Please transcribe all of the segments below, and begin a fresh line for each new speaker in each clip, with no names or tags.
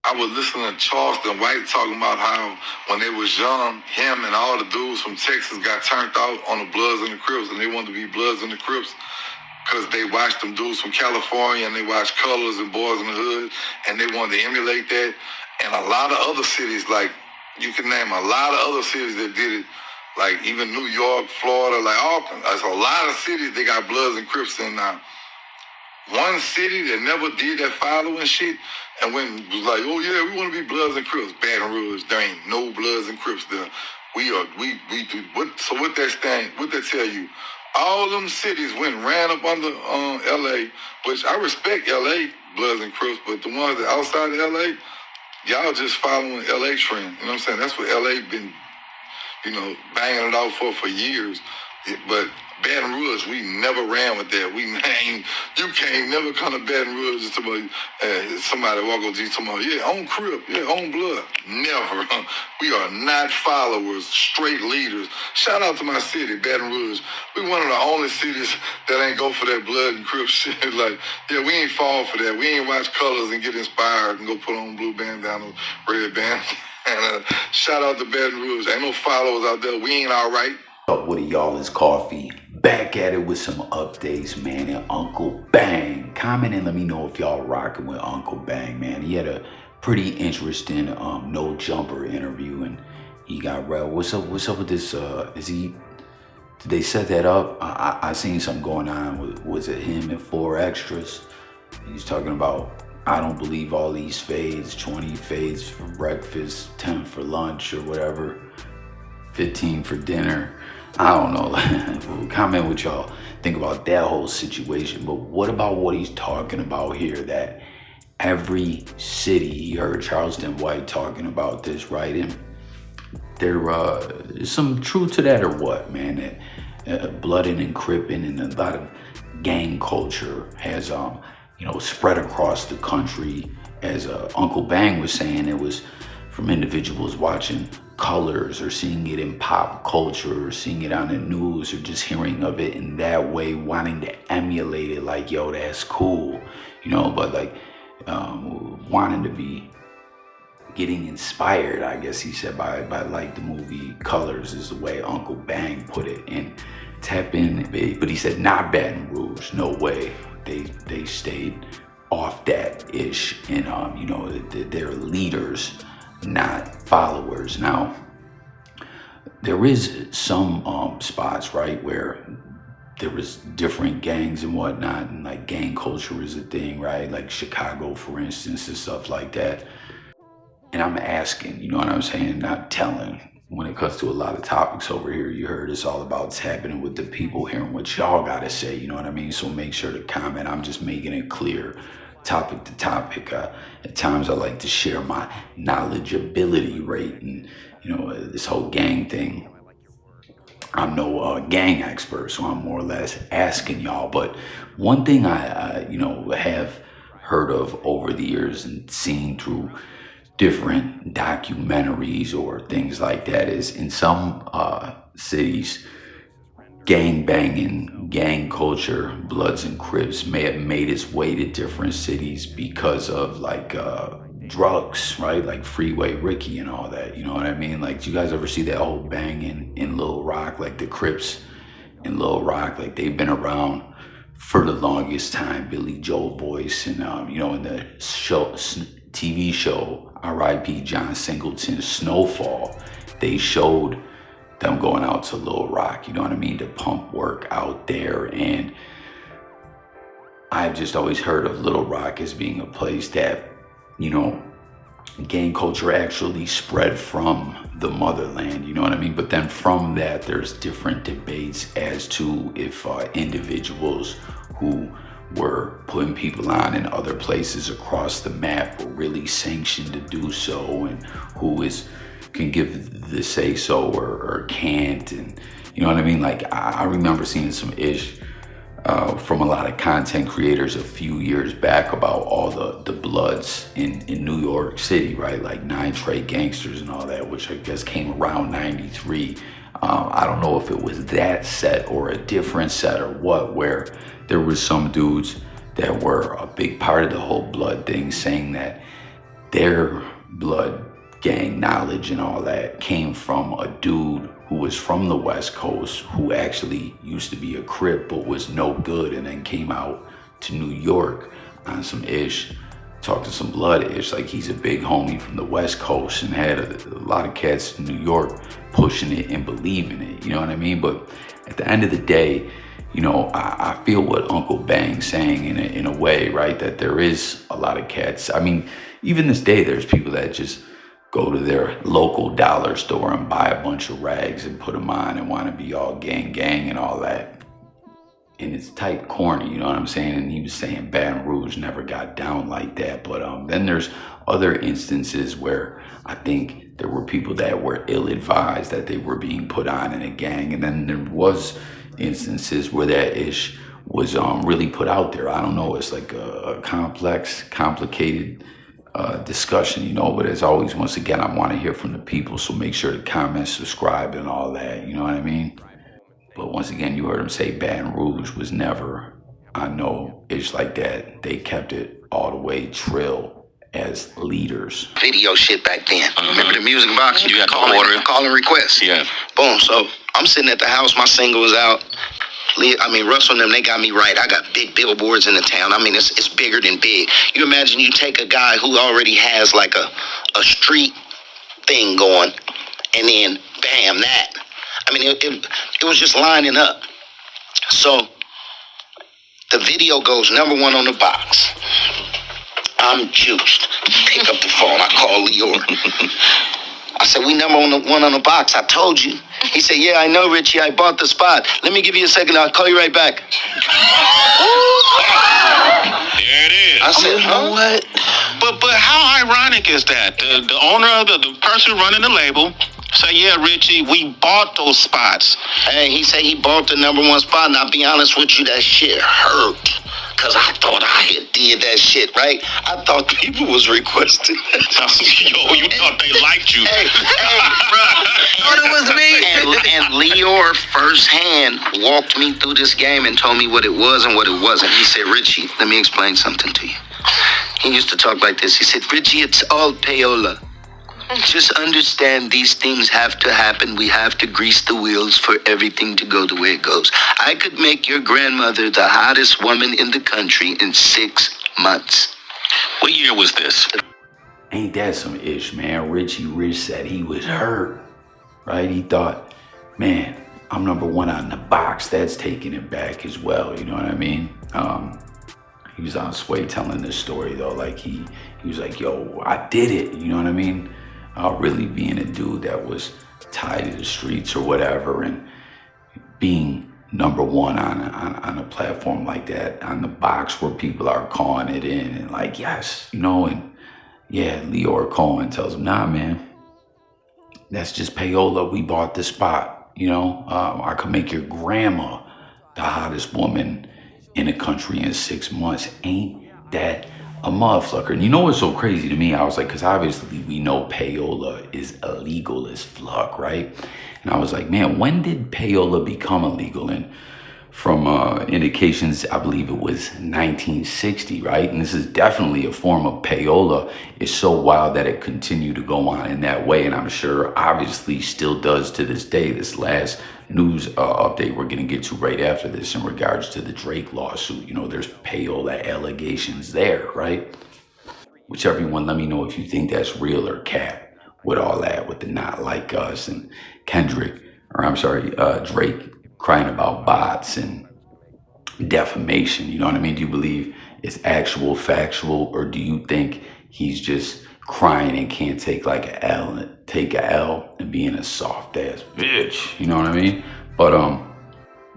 I was listening to Charleston White talking about how when they was young, him and all the dudes from Texas got turned out on the Bloods and the Crips, and they wanted to be Bloods and the Crips because they watched them dudes from California and they watched Colors and Boys in the Hood, and they wanted to emulate that. And a lot of other cities, like you can name a lot of other cities that did it, like even New York, Florida, like Auckland. There's a lot of cities they got Bloods and Crips in now. One city that never did that following shit and went was like, oh yeah, we want to be Bloods and Crips. Baton Rouge, there ain't no Bloods and Crips there. We do what? So what that tell you? All them cities ran up under LA, which I respect LA Bloods and Crips, but the ones that outside of LA, y'all just following LA trend. You know what I'm saying? That's what LA been, banging it out for years. But Baton Rouge, we never ran with that. You can't never come to Baton Rouge and somebody walk up to you talking about, yeah, on Crip, yeah, on Blood. Never. We are not followers, straight leaders. Shout out to my city, Baton Rouge. We one of the only cities that ain't go for that Blood and Crip shit. Like, yeah, we ain't fall for that. We ain't watch Colors and get inspired and go put on blue bandana, red band. And shout out to Baton Rouge. Ain't no followers out there. We ain't all right.
Up with y'all is Coffee. Back at it with some updates, man. And Unkle Bang. Comment and let me know if y'all rocking with Unkle Bang, man. He had a pretty interesting no jumper interview, and he got real. What's up with this? Did they set that up? I seen something going on. Was it him and 4 extras? He's talking about, I don't believe all these fades, 20 fades for breakfast, 10 for lunch or whatever, 15 for dinner. I don't know. Comment what y'all think about that whole situation. But what about what he's talking about here, that every city, you heard Charleston White talking about this, right? And there is some truth to that or what, man? That blooding and cripping and a lot of gang culture has spread across the country. As Unkle Bang was saying, it was from individuals watching Colors or seeing it in pop culture or seeing it on the news or just hearing of it in that way, wanting to emulate it, like, yo, that's cool, but like wanting to be getting inspired, I guess he said, by like the movie Colors is the way Unkle Bang put it. And tap in, but he said not Baton Rouge, no way. They stayed off that ish, and they're leaders, not followers. Now, there is some spots, right, where there was different gangs and whatnot, and like gang culture is a thing, right? Like Chicago, for instance, and stuff like that. And I'm asking, you know what I'm saying? Not telling. When it comes to a lot of topics over here, you heard it's all about tapping with the people, hearing what y'all gotta say, you know what I mean? So make sure to comment. I'm just making it clear, topic to topic. At times I like to share my knowledgeability rate, and this whole gang thing. I'm no gang expert, so I'm more or less asking y'all. But one thing I have heard of over the years and seen through different documentaries or things like that is, in some cities, gang banging, gang culture, Bloods and Crips may have made its way to different cities because of like drugs, right? Like Freeway Ricky and all that, you know what I mean? Like, do you guys ever see that whole bang in Little Rock? Like the Crips in Little Rock, like they've been around for the longest time. Billy Joel voice, and in the TV show R.I.P. John Singleton, Snowfall, they showed them going out to Little Rock, you know what I mean, to pump work out there. And I've just always heard of Little Rock as being a place that, gang culture actually spread from the motherland, you know what I mean? But then from that, there's different debates as to if individuals who were putting people on in other places across the map were really sanctioned to do so, and who can give the say so or can't, and you know what I mean? Like, I remember seeing some ish from a lot of content creators a few years back about all the Bloods in New York City, right? Like 9 Trey Gangsters and all that, which I guess came around 93. I don't know if it was that set or a different set or what, where there was some dudes that were a big part of the whole Blood thing saying that their blood gang knowledge and all that came from a dude who was from the West Coast, who actually used to be a Crip but was no good, and then came out to New York on some ish, talked to some blood ish. Like, he's a big homie from the West Coast and had a lot of cats in New York pushing it and believing it, you know what I mean? But at the end of the day, you know, I feel what Uncle Bang's saying in a way, right? That there is a lot of cats. I mean, even this day, there's people that just go to their local dollar store and buy a bunch of rags and put them on and want to be all gang and all that. And it's type corny, you know what I'm saying? And he was saying Baton Rouge never got down like that. But then there's other instances where I think there were people that were ill-advised that they were being put on in a gang. And then there was instances where that ish was really put out there. I don't know, it's like a complex, complicated discussion, you know, but as always, once again, I want to hear from the people, so make sure to comment, subscribe, and all that, you know what I mean? But once again, you heard him say Baton Rouge was never, I know, ish like that. They kept it all the way trill as leaders.
Video shit back then. Remember the music box?
You had to order.
Calling requests.
Yeah.
Boom. So I'm sitting at the house. My single was out. Russell and them, they got me right. I got big billboards in the town. I mean, it's bigger than big. You imagine you take a guy who already has like a street thing going, and then bam, that. I mean, it was just lining up. So the video goes number one on the box. I'm juiced. Pick up the phone. I call Lyor. I said, we number one on the box. I told you. He said, yeah, I know, Richie. I bought the spot. Let me give you a second. I'll call you right back.
There it is.
I said, huh? What?
But how ironic is that? The owner of the person running the label say, yeah, Richie, we bought those spots.
Hey, he said he bought the number one spot, and I'll be honest with you, that shit hurt. Because I thought I had did that shit, right? I thought people was requesting that.
Yo, you thought they liked you.
Hey, bro.
Thought it was me.
And Lyor firsthand walked me through this game and told me what it was and what it wasn't. He said, Richie, let me explain something to you. He used to talk like this. He said, Richie, it's all payola. Just understand these things have to happen. We have to grease the wheels for everything to go the way it goes. I could make your grandmother the hottest woman in the country in 6 months.
What year was this?
Ain't that some ish, man? Richie Rich said he was hurt, right? He thought, man, I'm number one on the box. That's taking it back as well, you know what I mean? He was on Sway telling this story, though. Like, he was like, yo, I did it, you know what I mean? Really being a dude that was tied to the streets or whatever, and being number one on a platform like that, on the box where people are calling it in, and like, yes, you know, and yeah, Lyor Cohen tells him, nah, man, that's just payola. We bought the spot, you know. I could make your grandma the hottest woman in the country in 6 months. Ain't that a motherfucker? And you know what's so crazy to me? I was like, because obviously we know payola is illegal as fuck, right? And I was like, man, when did payola become illegal? And from indications, I believe it was 1960, right? And this is definitely a form of payola. It's so wild that it continued to go on in that way, and I'm sure obviously still does to this day. This last news update we're gonna get to right after this in regards to the Drake lawsuit, you know, there's payola allegations there, right? Whichever one, let me know if you think that's real or cap with all that, with the Not Like Us and Drake crying about bots and defamation, you know what I mean? Do you believe it's actual factual, or do you think he's just crying and can't take like a L and being a soft ass bitch, you know what I mean? But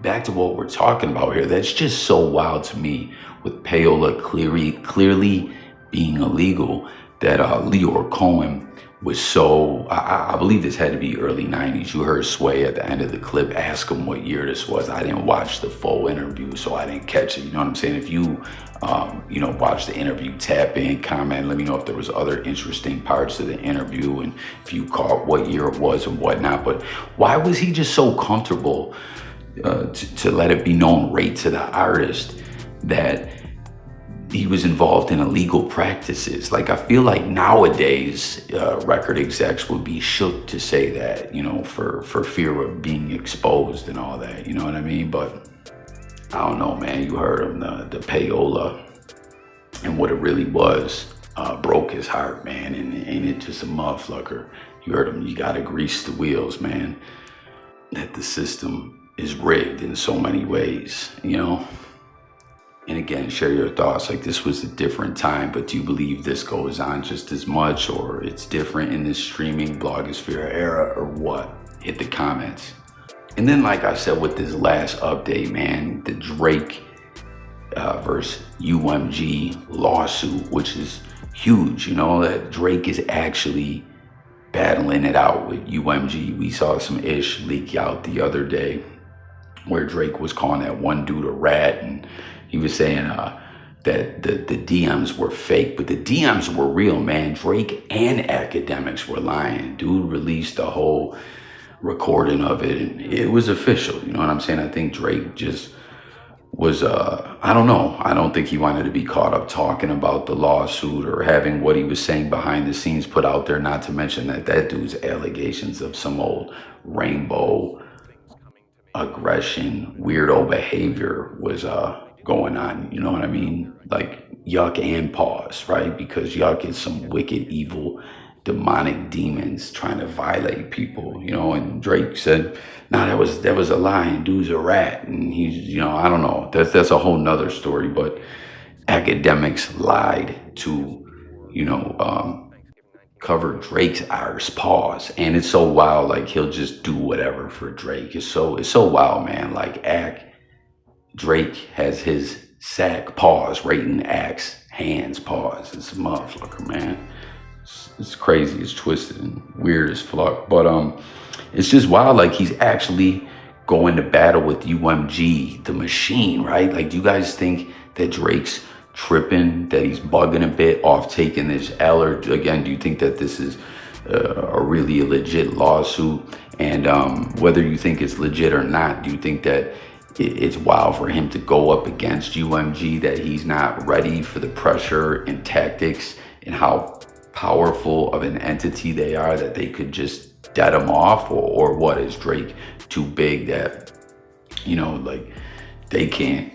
back to what we're talking about here, that's just so wild to me, with payola clearly being illegal, that Lyor Cohen was so, I believe this had to be early 90s. You heard Sway at the end of the clip ask him what year this was. I didn't watch the full interview, so I didn't catch it. You know what I'm saying? If you, watch the interview, tap in, comment, let me know if there was other interesting parts of the interview and if you caught what year it was and whatnot. But why was he just so comfortable to let it be known right to the artist that he was involved in illegal practices. Like, I feel like nowadays record execs would be shook to say that, you know, for fear of being exposed and all that, you know what I mean? But I don't know, man. You heard him, the payola, and what it really was broke his heart, man. And ain't it just a motherfucker? You heard him. You gotta grease the wheels, man. That the system is rigged in so many ways, you know. And again, share your thoughts. Like, this was a different time, but do you believe this goes on just as much, or it's different in this streaming blogosphere era, or what? Hit the comments. And then, like I said, with this last update, man, the Drake versus UMG lawsuit, which is huge, you know, that Drake is actually battling it out with UMG. We saw some ish leak out the other day where Drake was calling that one dude a rat, and he was saying that the DMs were fake, but the DMs were real, man. Drake and academics were lying. Dude released a whole recording of it, and it was official. You know what I'm saying? I think Drake just was, I don't know. I don't think he wanted to be caught up talking about the lawsuit or having what he was saying behind the scenes put out there, not to mention that dude's allegations of some old rainbow aggression, weirdo behavior was going on, you know what I mean? Like, yuck and pause, right? Because yuck is some wicked, evil, demonic demons trying to violate people, you know. And Drake said, nah, that was a lie, and dude's a rat. And he's, you know, I don't know, that's a whole nother story. But academics lied to, you know, cover Drake's arse, pause. And it's so wild, like, he'll just do whatever for Drake. It's so wild, man. Like, Drake has his sack, pause, rating Axe hands, pause. It's a motherfucker, man. It's crazy, it's twisted and weird as fuck. But it's just wild, like, he's actually going to battle with UMG, the machine, right? Like, do you guys think that Drake's tripping, that he's bugging a bit off taking this L? Or again, do you think that this is a really legit lawsuit? And whether you think it's legit or not, do you think that it's wild for him to go up against UMG, that he's not ready for the pressure and tactics and how powerful of an entity they are, that they could just dead him off? Or what, is Drake too big that, you know, like, they can't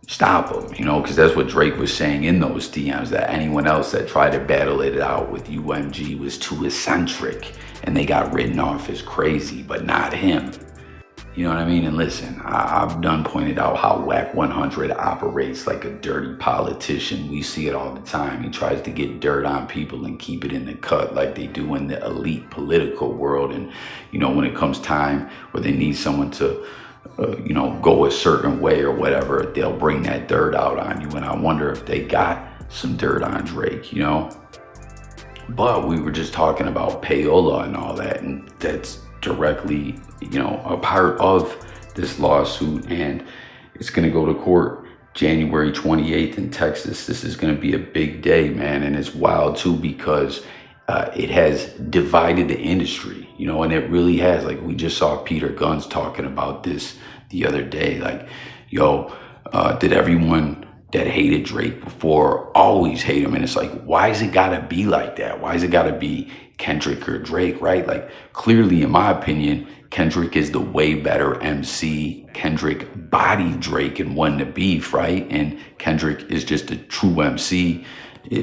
stop him, you know? Because that's what Drake was saying in those DMs, that anyone else that tried to battle it out with UMG was too eccentric and they got written off as crazy, but not him. You know what I mean? And listen, I've done pointed out how Whack 100 operates like a dirty politician. We see it all the time. He tries to get dirt on people and keep it in the cut like they do in the elite political world. And, you know, when it comes time where they need someone to, you know, go a certain way or whatever, they'll bring that dirt out on you. And I wonder if they got some dirt on Drake, you know? But we were just talking about payola and all that, and that's directly, you know, a part of this lawsuit. And it's going to go to court January 28th in Texas. This is going to be a big day, man. And it's wild too, because it has divided the industry, you know, and it really has. Like, we just saw Peter Guns talking about this the other day. Like, yo, did everyone that hated Drake before always hate him? And it's like, why is it gotta be like that? Why is it gotta be Kendrick or Drake, right? Like, clearly, in my opinion, Kendrick is the way better MC. Kendrick bodied Drake and won the beef, right? And Kendrick is just a true MC.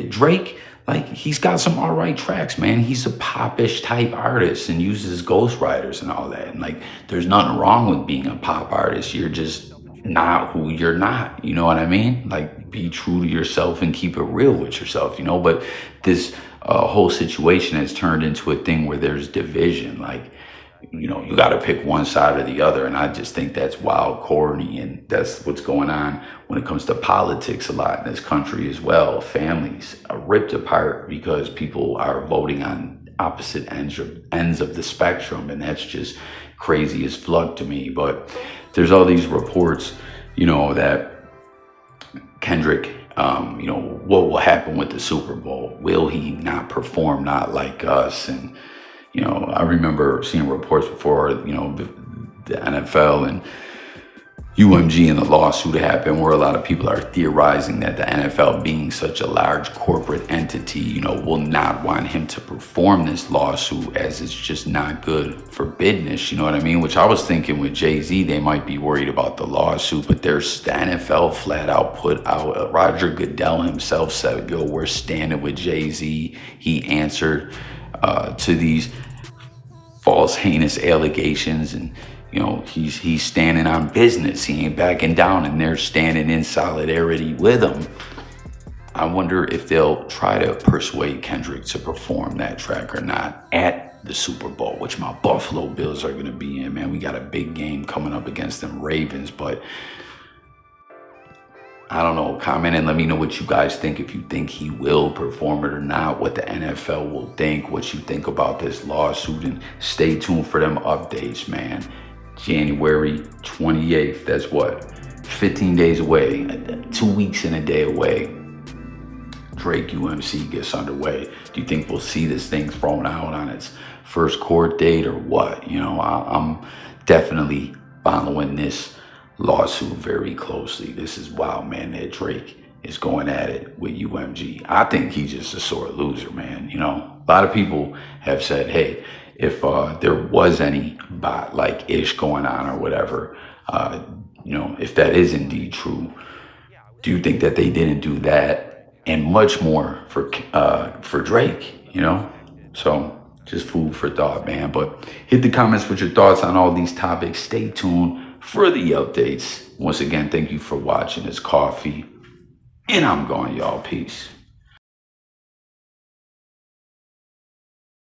Drake, like, he's got some all right tracks, man. He's a popish type artist and uses ghostwriters and all that. And, like, there's nothing wrong with being a pop artist. You're just not who you're not, you know what I mean? Like, be true to yourself and keep it real with yourself, you know? But this whole situation has turned into a thing where there's division. Like, you know, you got to pick one side or the other. And I just think that's wild, corny. And that's what's going on when it comes to politics a lot in this country as well. Families are ripped apart because people are voting on opposite ends of the spectrum. And that's just crazy as fuck to me. But there's all these reports, you know, that Kendrick, you know, what will happen with the Super Bowl? Will he not perform Not Like Us? And, you know, I remember seeing reports before, you know, the NFL and UMG and the lawsuit happened, where a lot of people are theorizing that the NFL, being such a large corporate entity, you know, will not want him to perform this lawsuit, as it's just not good for business, you know what I mean? Which I was thinking with Jay-Z, they might be worried about the lawsuit, but there's the NFL flat out put out, Roger Goodell himself said, yo, we're standing with Jay-Z. He answered to these false, heinous allegations, and you know, he's standing on business. He ain't backing down, and they're standing in solidarity with him. I wonder if they'll try to persuade Kendrick to perform that track or not at the Super Bowl, which my Buffalo Bills are going to be in, man. We got a big game coming up against them Ravens, but I don't know. Comment and let me know what you guys think. If you think he will perform it or not, what the NFL will think, what you think about this lawsuit, and stay tuned for them updates, man. January 28th, that's what, 15 days away, 2 weeks and a day away. Drake UMC gets underway. Do you think we'll see this thing thrown out on its first court date or what? You know, I'm definitely following this lawsuit very closely. This is wild, man, that Drake is going at it with UMG. I think he's just a sore loser, man. You know, a lot of people have said, hey, if there was any bot-like ish going on or whatever, you know, if that is indeed true, do you think that they didn't do that and much more for Drake, you know? So just food for thought, man. But hit the comments with your thoughts on all these topics. Stay tuned for the updates. Once again, thank you for watching. It's Coffee, and I'm going, y'all. Peace.